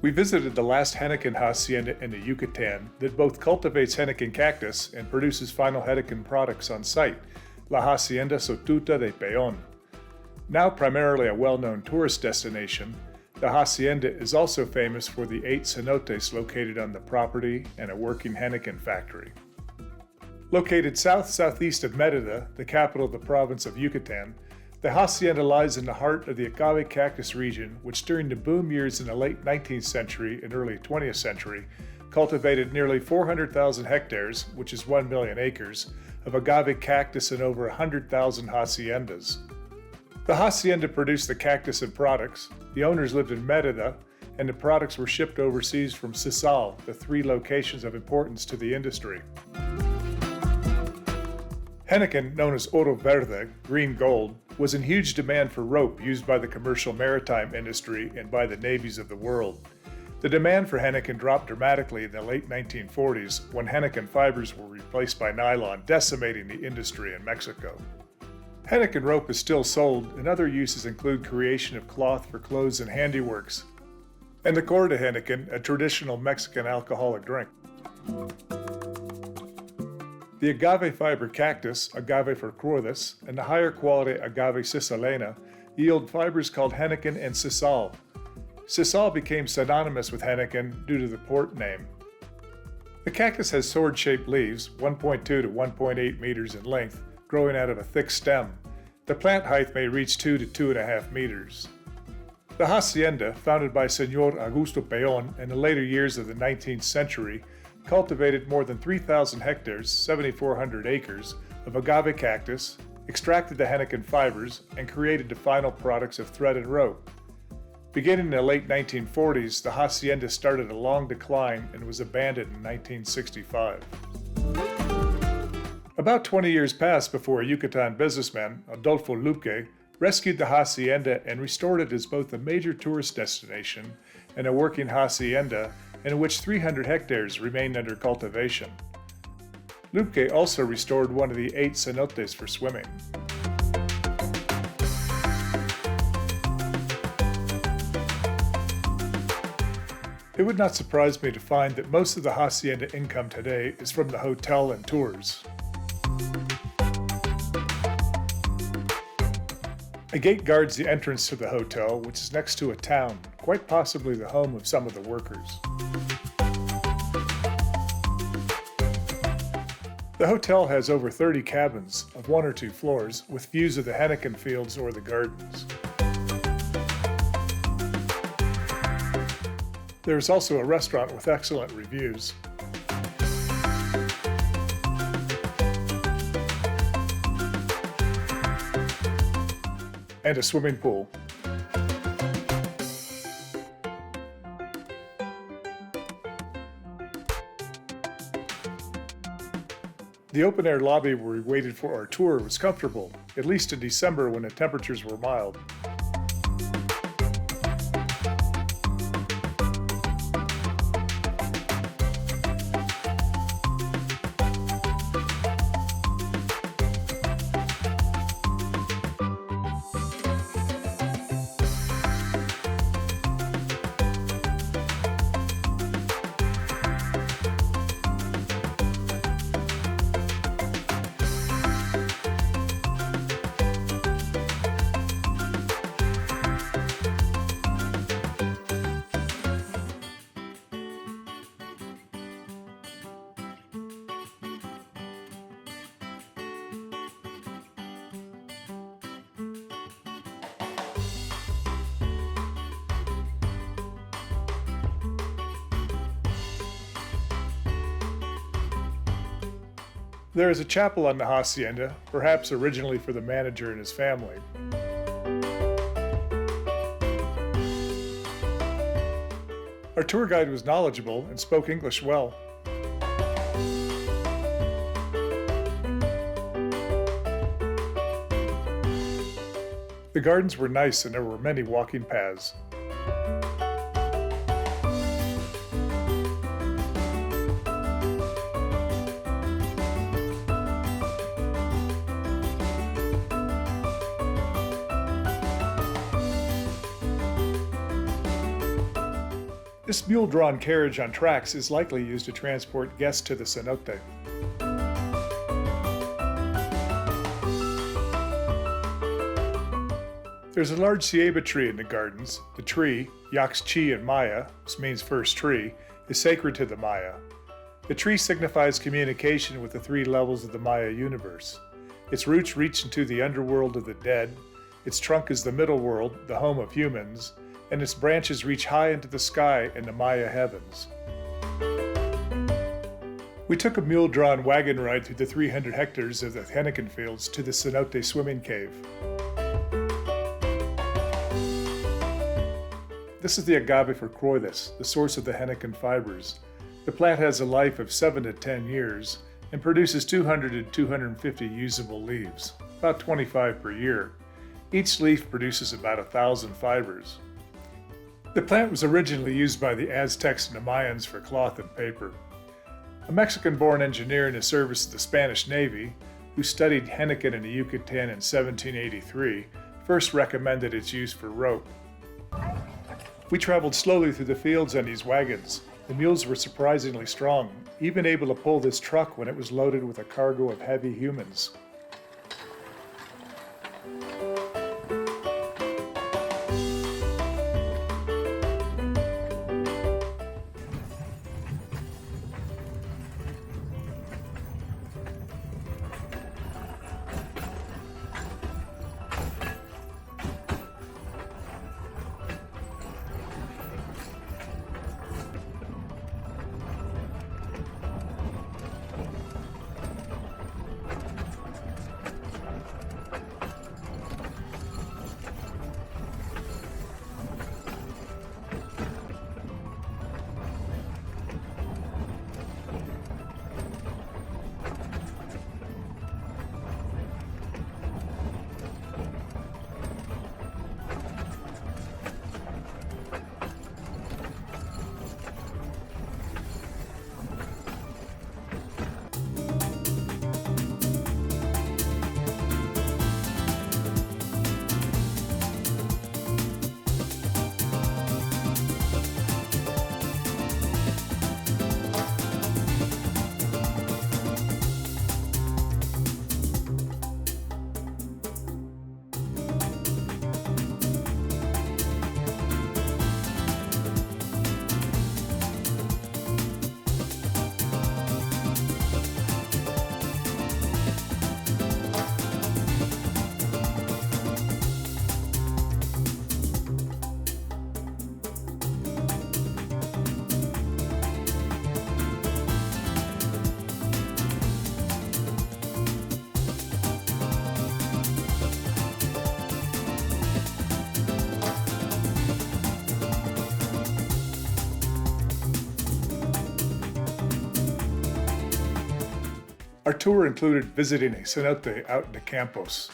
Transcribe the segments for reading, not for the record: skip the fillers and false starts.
We visited the last Henequen Hacienda in the Yucatan that both cultivates Henequen cactus and produces final Henequen products on site, La Hacienda Sotuta de Peón. Now primarily a well-known tourist destination, the hacienda is also famous for the 8 cenotes located on the property and a working Henequen factory. Located south-southeast of Mérida, the capital of the province of Yucatan, the hacienda lies in the heart of the agave cactus region, which during the boom years in the late 19th century and early 20th century cultivated nearly 400,000 hectares, which is 1 million acres, of agave cactus in over 100,000 haciendas. The hacienda produced the cactus and products, the owners lived in Mérida, and the products were shipped overseas from Sisal, the 3 locations of importance to the industry. Henequen, known as oro verde, green gold, was in huge demand for rope used by the commercial maritime industry and by the navies of the world. The demand for Henequen dropped dramatically in the late 1940s when Henequen fibers were replaced by nylon, decimating the industry in Mexico. Henequen rope is still sold, and other uses include creation of cloth for clothes and handiworks, and the core de Henequen, a traditional Mexican alcoholic drink. The agave fiber cactus, agave forcrudis, and the higher quality agave cisalena yield fibers called Henequen and Sisal. Sisal became synonymous with Henequen due to the port name. The cactus has sword-shaped leaves, 1.2 to 1.8 meters in length, growing out of a thick stem. The plant height may reach 2 to 2.5 meters. The hacienda, founded by Señor Augusto Peón in the later years of the 19th century, cultivated more than 3,000 hectares, 7,400 acres, of agave cactus, extracted the Henequen fibers, and created the final products of thread and rope. Beginning in the late 1940s, the hacienda started a long decline and was abandoned in 1965. About 20 years passed before a Yucatan businessman, Adolfo Luque, rescued the hacienda and restored it as both a major tourist destination and a working hacienda in which 300 hectares remained under cultivation. Luque also restored one of the 8 cenotes for swimming. It would not surprise me to find that most of the hacienda income today is from the hotel and tours. A gate guards the entrance to the hotel, which is next to a town, quite possibly the home of some of the workers. The hotel has over 30 cabins of 1 or 2 floors with views of the Henequen fields or the gardens. There is also a restaurant with excellent reviews. And a swimming pool. The open-air lobby where we waited for our tour was comfortable, at least in December when the temperatures were mild. There is a chapel on the hacienda, perhaps originally for the manager and his family. Our tour guide was knowledgeable and spoke English well. The gardens were nice and there were many walking paths. This mule-drawn carriage on tracks is likely used to transport guests to the cenote. There's a large ceiba tree in the gardens. The tree, Yaxchi in Maya, which means first tree, is sacred to the Maya. The tree signifies communication with the three levels of the Maya universe. Its roots reach into the underworld of the dead, its trunk is the middle world, the home of humans, and its branches reach high into the sky and the Maya heavens. We took a mule-drawn wagon ride through the 300 hectares of the Henequen fields to the cenote swimming cave. This is the agave for croides, the source of the Henequen fibers. The plant has a life of 7 to 10 years and produces 200 to 250 usable leaves, about 25 per year. Each leaf produces about 1,000 fibers. The plant was originally used by the Aztecs and the Mayans for cloth and paper. A Mexican-born engineer in the service of the Spanish Navy, who studied Henequen in the Yucatán in 1783, first recommended its use for rope. We traveled slowly through the fields on these wagons. The mules were surprisingly strong, even able to pull this truck when it was loaded with a cargo of heavy humans. Our tour included visiting a cenote out in the campos.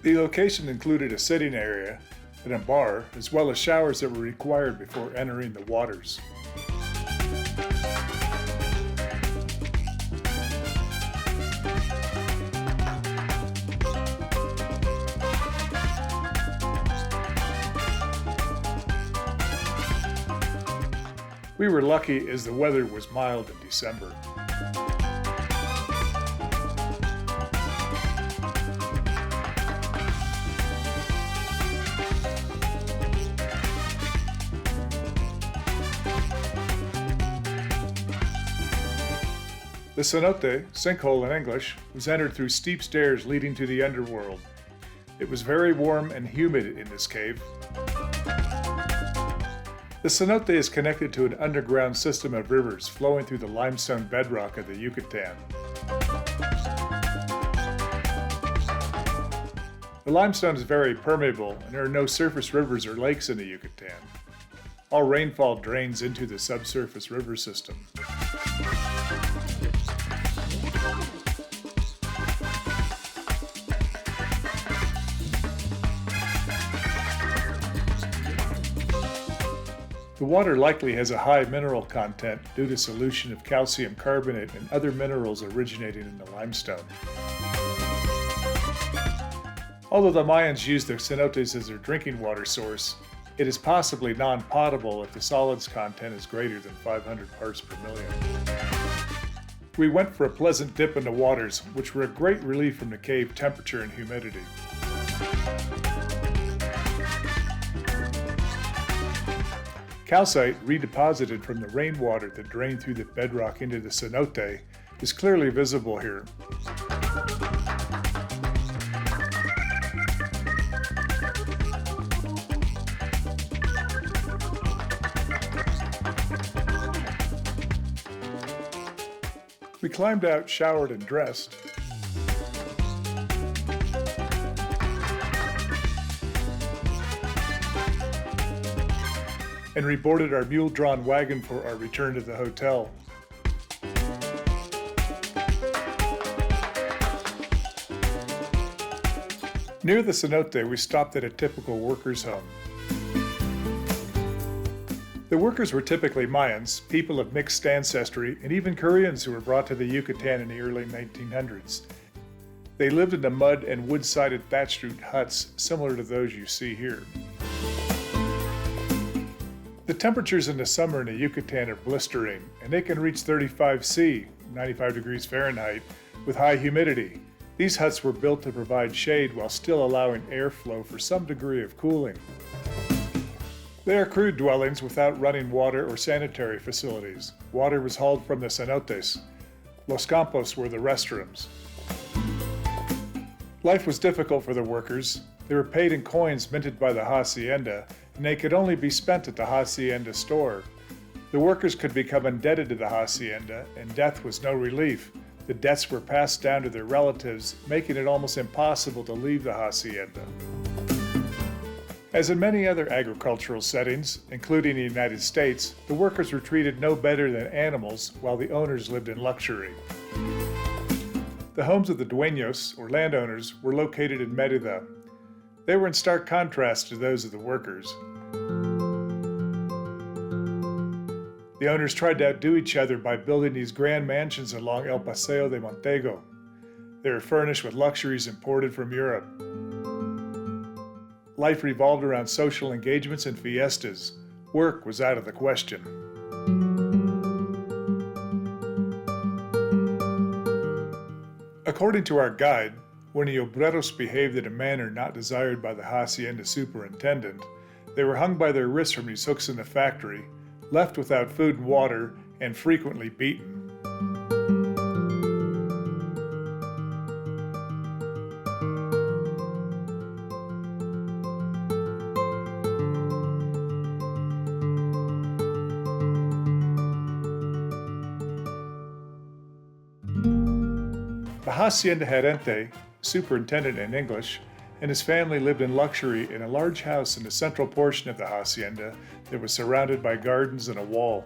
The location included a sitting area and a bar, as well as showers that were required before entering the waters. We were lucky as the weather was mild in December. The cenote, sinkhole in English, was entered through steep stairs leading to the underworld. It was very warm and humid in this cave. The cenote is connected to an underground system of rivers flowing through the limestone bedrock of the Yucatán. The limestone is very permeable and there are no surface rivers or lakes in the Yucatán. All rainfall drains into the subsurface river system. The water likely has a high mineral content due to solution of calcium carbonate and other minerals originating in the limestone. Although the Mayans used the cenotes as their drinking water source, it is possibly non-potable if the solids content is greater than 500 parts per million. We went for a pleasant dip in the waters, which were a great relief from the cave temperature and humidity. Calcite, redeposited from the rainwater that drained through the bedrock into the cenote, is clearly visible here. We climbed out, showered, and dressed. And reboarded our mule-drawn wagon for our return to the hotel. Near the cenote, we stopped at a typical workers' home. The workers were typically Mayans, people of mixed ancestry, and even Koreans who were brought to the Yucatan in the early 1900s. They lived in the mud and wood-sided thatched roof huts similar to those you see here. The temperatures in the summer in the Yucatan are blistering, and they can reach 35 C, 95 degrees Fahrenheit, with high humidity. These huts were built to provide shade while still allowing airflow for some degree of cooling. They are crude dwellings without running water or sanitary facilities. Water was hauled from the cenotes. Los Campos were the restrooms. Life was difficult for the workers. They were paid in coins minted by the Hacienda, and they could only be spent at the Hacienda store. The workers could become indebted to the Hacienda, and death was no relief. The debts were passed down to their relatives, making it almost impossible to leave the Hacienda. As in many other agricultural settings, including the United States, the workers were treated no better than animals while the owners lived in luxury. The homes of the dueños, or landowners, were located in Mérida. They were in stark contrast to those of the workers. The owners tried to outdo each other by building these grand mansions along El Paseo de Montego. They were furnished with luxuries imported from Europe. Life revolved around social engagements and fiestas. Work was out of the question. According to our guide, when the obreros behaved in a manner not desired by the hacienda superintendent, they were hung by their wrists from these hooks in the factory, left without food and water, and frequently beaten. The Hacienda Gerente, superintendent in English, and his family lived in luxury in a large house in the central portion of the hacienda that was surrounded by gardens and a wall.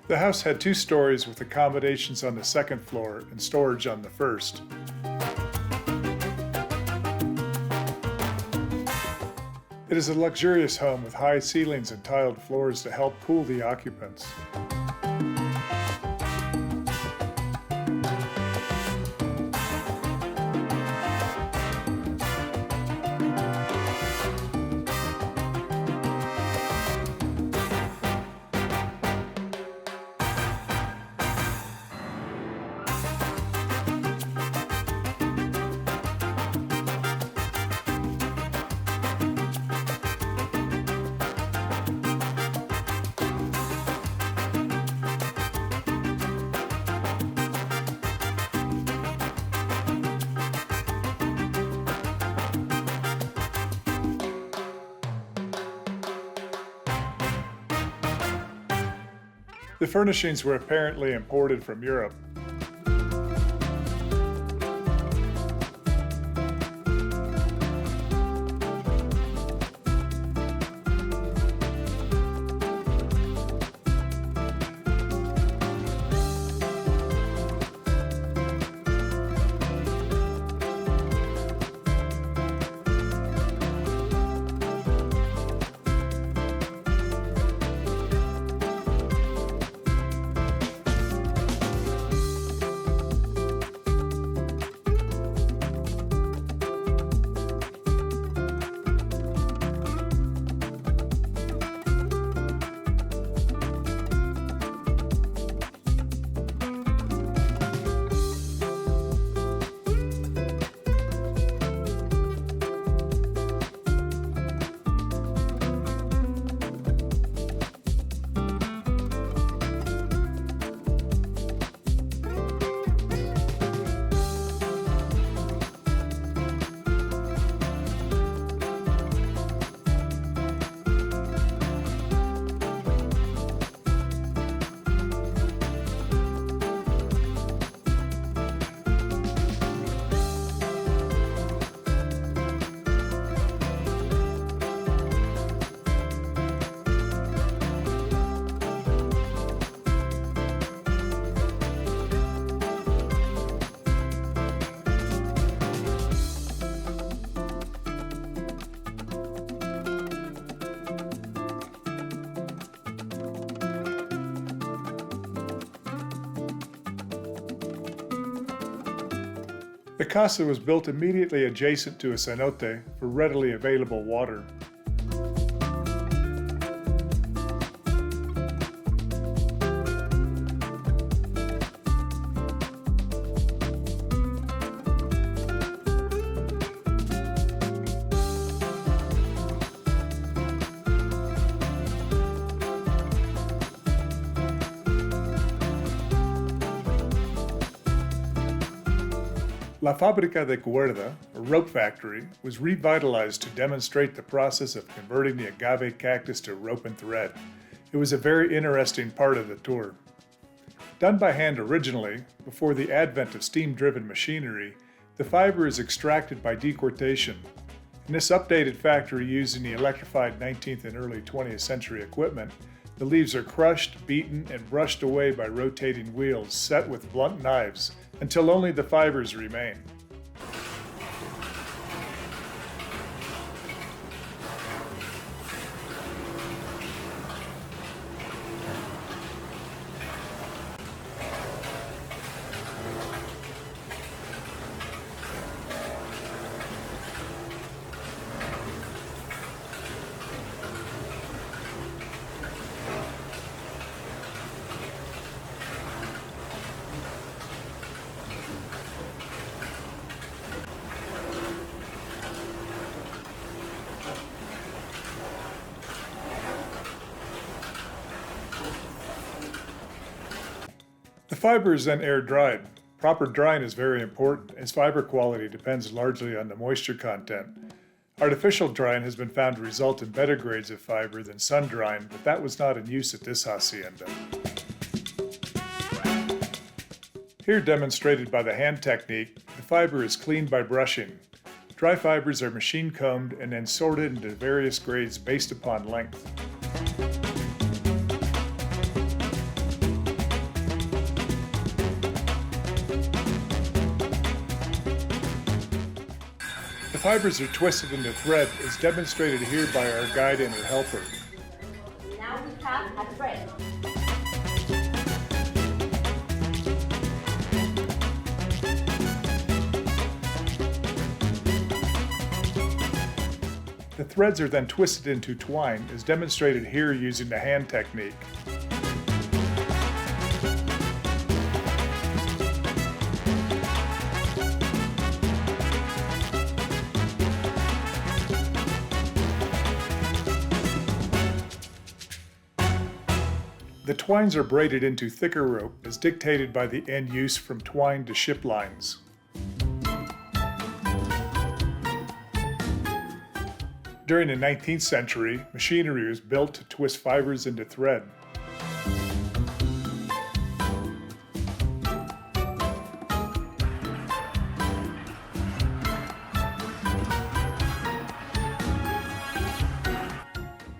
The house had 2 stories with accommodations on the second floor and storage on the first. It is a luxurious home with high ceilings and tiled floors to help cool the occupants. The furnishings were apparently imported from Europe. The casa was built immediately adjacent to a cenote for readily available water. La Fábrica de Cuerda, a rope factory, was revitalized to demonstrate the process of converting the agave cactus to rope and thread. It was a very interesting part of the tour. Done by hand originally, before the advent of steam-driven machinery, the fiber is extracted by decortation. In this updated factory using the electrified 19th and early 20th century equipment, the leaves are crushed, beaten, and brushed away by rotating wheels set with blunt knives until only the fibers remain. The fiber is then air dried. Proper drying is very important as fiber quality depends largely on the moisture content. Artificial drying has been found to result in better grades of fiber than sun drying, but that was not in use at this hacienda. Here demonstrated by the hand technique, the fiber is cleaned by brushing. Dry fibers are machine combed and then sorted into various grades based upon length. The fibers are twisted into thread as demonstrated here by our guide and her helper. Now we have a thread. The threads are then twisted into twine as demonstrated here using the hand technique. The twines are braided into thicker rope as dictated by the end use from twine to ship lines. During the 19th century, machinery was built to twist fibers into thread.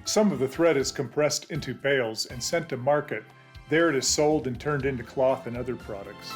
Some of the thread is compressed into bales and sent to market. There it is sold and turned into cloth and other products.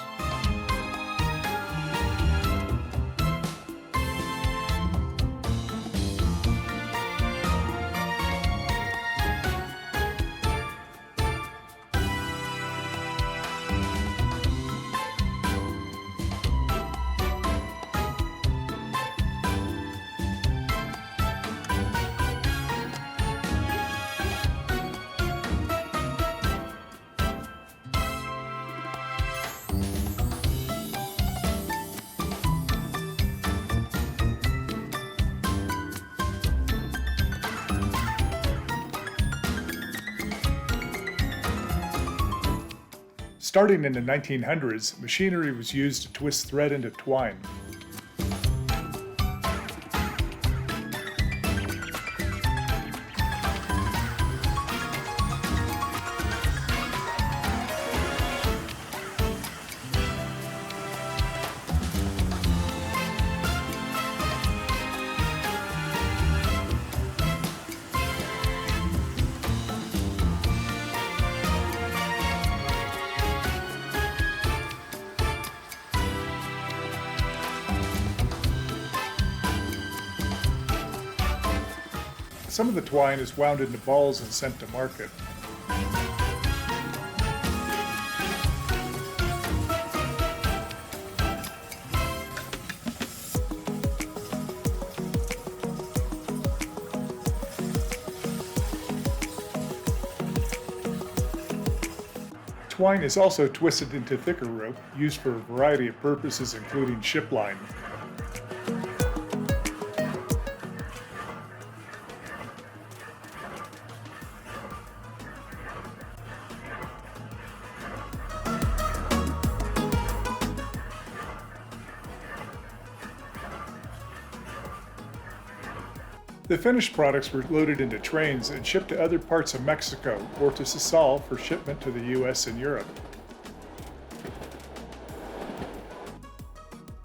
Starting in the 1900s, machinery was used to twist thread into twine. Some of the twine is wound into balls and sent to market. Twine is also twisted into thicker rope, used for a variety of purposes including ship line. The finished products were loaded into trains and shipped to other parts of Mexico or to Sisal for shipment to the US and Europe.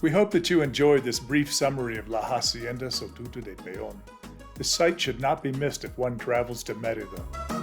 We hope that you enjoyed this brief summary of La Hacienda Sotuta de Peón. The site should not be missed if one travels to Mérida.